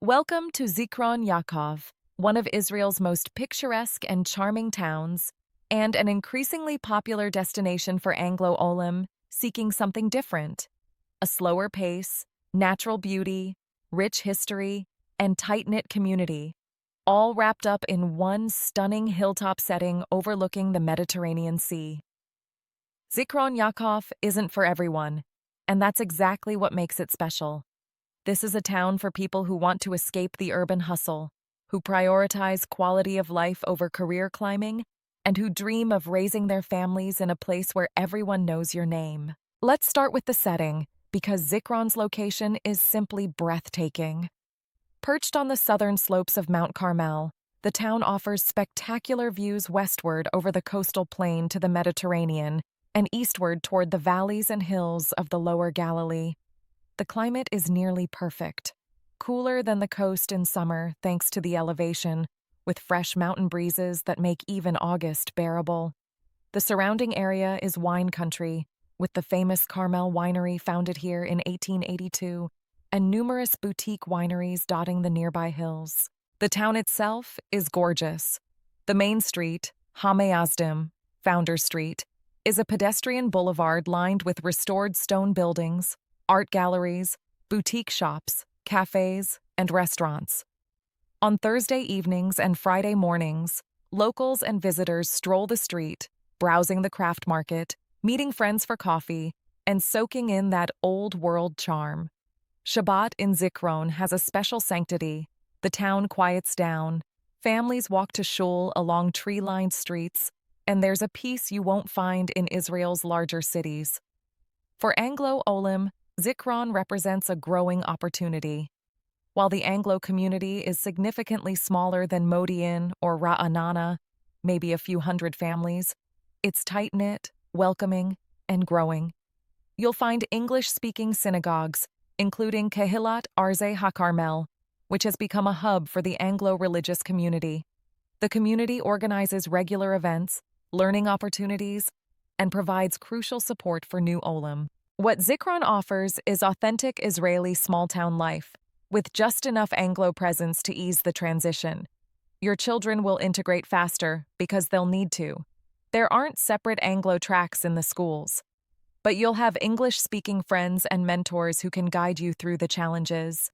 Welcome to Zichron Yaakov, one of Israel's most picturesque and charming towns, and an increasingly popular destination for Anglo seeking something different. A slower pace, natural beauty, rich history, and tight-knit community, all wrapped up in one stunning hilltop setting overlooking the Mediterranean Sea. Zichron Yaakov isn't for everyone, and that's exactly what makes it special. This is a town for people who want to escape the urban hustle, who prioritize quality of life over career climbing, and who dream of raising their families in a place where everyone knows your name. Let's start with the setting, because Zichron's location is simply breathtaking. Perched on the southern slopes of Mount Carmel, the town offers spectacular views westward over the coastal plain to the Mediterranean and eastward toward the valleys and hills of the lower Galilee. The climate is nearly perfect, cooler than the coast in summer thanks to the elevation, with fresh mountain breezes that make even August bearable. The surrounding area is wine country, with the famous Carmel winery founded here in 1882 and numerous boutique wineries dotting the nearby hills. The town itself is gorgeous. The main street, Hameyazdim, Founder Street, is a pedestrian boulevard lined with restored stone buildings, art galleries, boutique shops, cafes, and restaurants. On Thursday evenings and Friday mornings, locals and visitors stroll the street, browsing the craft market, meeting friends for coffee, and soaking in that old-world charm. Shabbat in Zichron has a special sanctity. The town quiets down, families walk to shul along tree-lined streets, and there's a peace you won't find in Israel's larger cities. For Anglo, Zichron represents a growing opportunity. While the Anglo community is significantly smaller than Modi'in or Ra'anana, maybe a few hundred families, it's tight-knit, welcoming, and growing. You'll find English-speaking synagogues, including Kehillat Arze HaKarmel, which has become a hub for the Anglo religious community. The community organizes regular events, learning opportunities, and provides crucial support for new olim. What Zichron offers is authentic Israeli small-town life, with just enough Anglo presence to ease the transition. Your children will integrate faster because they'll need to. There aren't separate Anglo tracks in the schools, but you'll have English-speaking friends and mentors who can guide you through the challenges.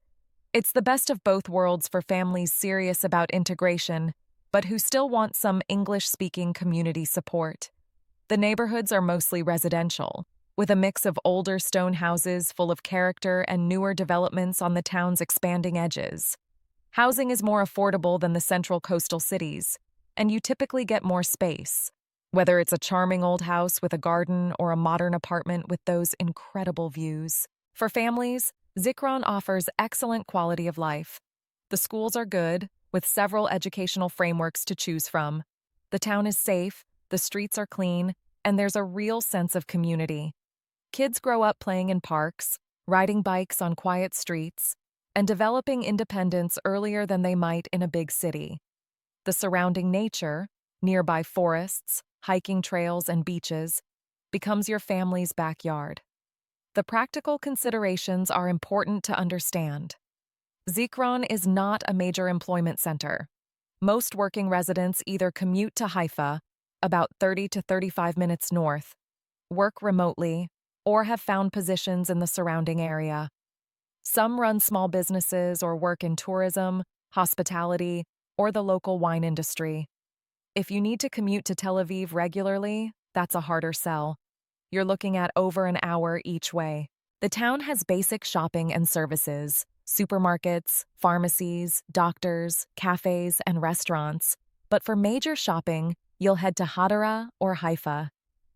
It's the best of both worlds for families serious about integration, but who still want some English-speaking community support. The neighborhoods are mostly residential, with a mix of older stone houses full of character and newer developments on the town's expanding edges. Housing is more affordable than the central coastal cities, and you typically get more space, whether it's a charming old house with a garden or a modern apartment with those incredible views. For families, Zichron offers excellent quality of life. The schools are good, with several educational frameworks to choose from. The town is safe, the streets are clean, and there's a real sense of community. Kids grow up playing in parks, riding bikes on quiet streets, and developing independence earlier than they might in a big city. The surrounding nature, nearby forests, hiking trails, and beaches, becomes your family's backyard. The practical considerations are important to understand. Zichron is not a major employment center. Most working residents either commute to Haifa, about 30 to 35 minutes north, work remotely, or have found positions in the surrounding area. Some run small businesses or work in tourism, hospitality, or the local wine industry. If you need to commute to Tel Aviv regularly, that's a harder sell. You're looking at over an hour each way. The town has basic shopping and services, supermarkets, pharmacies, doctors, cafes, and restaurants. But for major shopping, you'll head to Hadara or Haifa.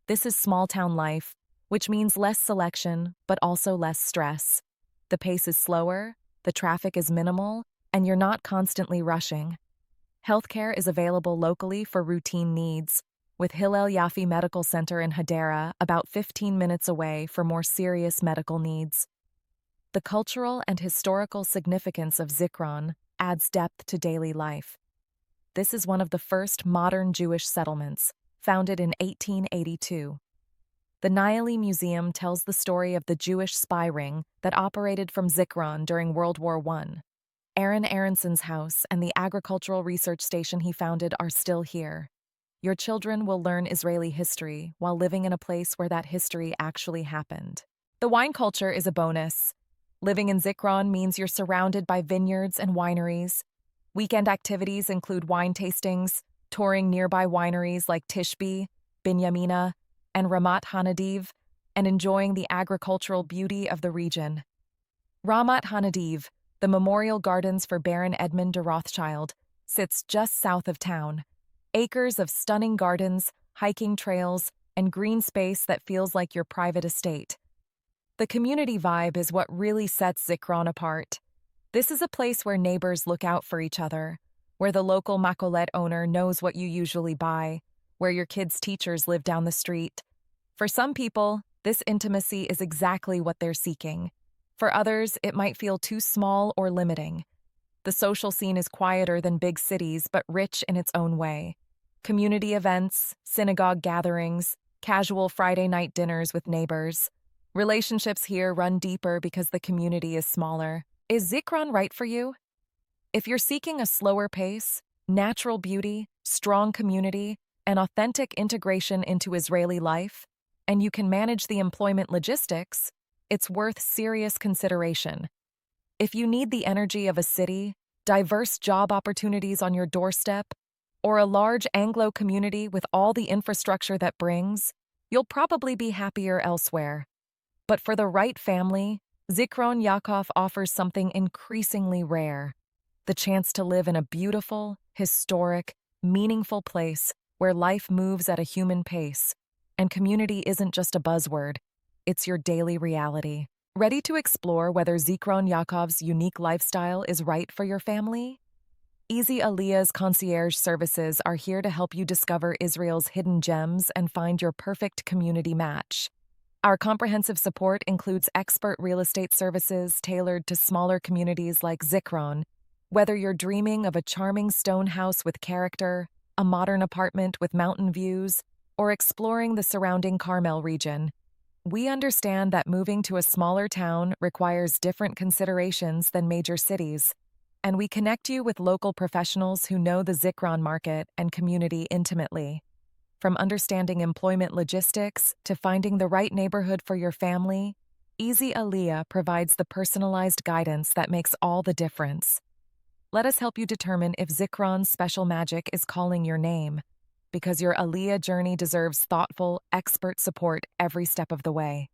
This is small-town life, which means less selection, but also less stress. The pace is slower, the traffic is minimal, and you're not constantly rushing. Healthcare is available locally for routine needs, with Hillel Yafi Medical Center in Hadera about 15 minutes away for more serious medical needs. The cultural and historical significance of Zichron adds depth to daily life. This is one of the first modern Jewish settlements, founded in 1882. The Naili Museum tells the story of the Jewish spy ring that operated from Zichron during World War I. Aaron Aronson's house and the agricultural research station he founded are still here. Your children will learn Israeli history while living in a place where that history actually happened. The wine culture is a bonus. Living in Zichron means you're surrounded by vineyards and wineries. Weekend activities include wine tastings, touring nearby wineries like Tishbi, Binyamina, and Ramat HaNadiv, and enjoying the agricultural beauty of the region. Ramat HaNadiv, the memorial gardens for Baron Edmond de Rothschild, sits just south of town. Acres of stunning gardens, hiking trails, and green space that feels like your private estate. The community vibe is what really sets Zichron apart. This is a place where neighbors look out for each other, where the local makolet owner knows what you usually buy, where your kids' teachers live down the street. For some people, this intimacy is exactly what they're seeking. For others, it might feel too small or limiting. The social scene is quieter than big cities, but rich in its own way. Community events, synagogue gatherings, casual Friday night dinners with neighbors. Relationships here run deeper because the community is smaller. Is Zichron right for you? If you're seeking a slower pace, natural beauty, strong community, and authentic integration into Israeli life, and you can manage the employment logistics, it's worth serious consideration. If you need the energy of a city, diverse job opportunities on your doorstep, or a large Anglo community with all the infrastructure that brings, you'll probably be happier elsewhere. But for the right family, Zichron Yaakov offers something increasingly rare: the chance to live in a beautiful, historic, meaningful place where life moves at a human pace, and community isn't just a buzzword, it's your daily reality. Ready to explore whether Zichron Yaakov's unique lifestyle is right for your family? Easy Aliyah's concierge services are here to help you discover Israel's hidden gems and find your perfect community match. Our comprehensive support includes expert real estate services tailored to smaller communities like Zichron. Whether you're dreaming of a charming stone house with character, a modern apartment with mountain views, or exploring the surrounding Carmel region, we understand that moving to a smaller town requires different considerations than major cities, and we connect you with local professionals who know the Zichron market and community intimately. From understanding employment logistics to finding the right neighborhood for your family, Easy Aliyah provides the personalized guidance that makes all the difference. Let us help you determine if Zichron's special magic is calling your name, because your Aliyah journey deserves thoughtful, expert support every step of the way.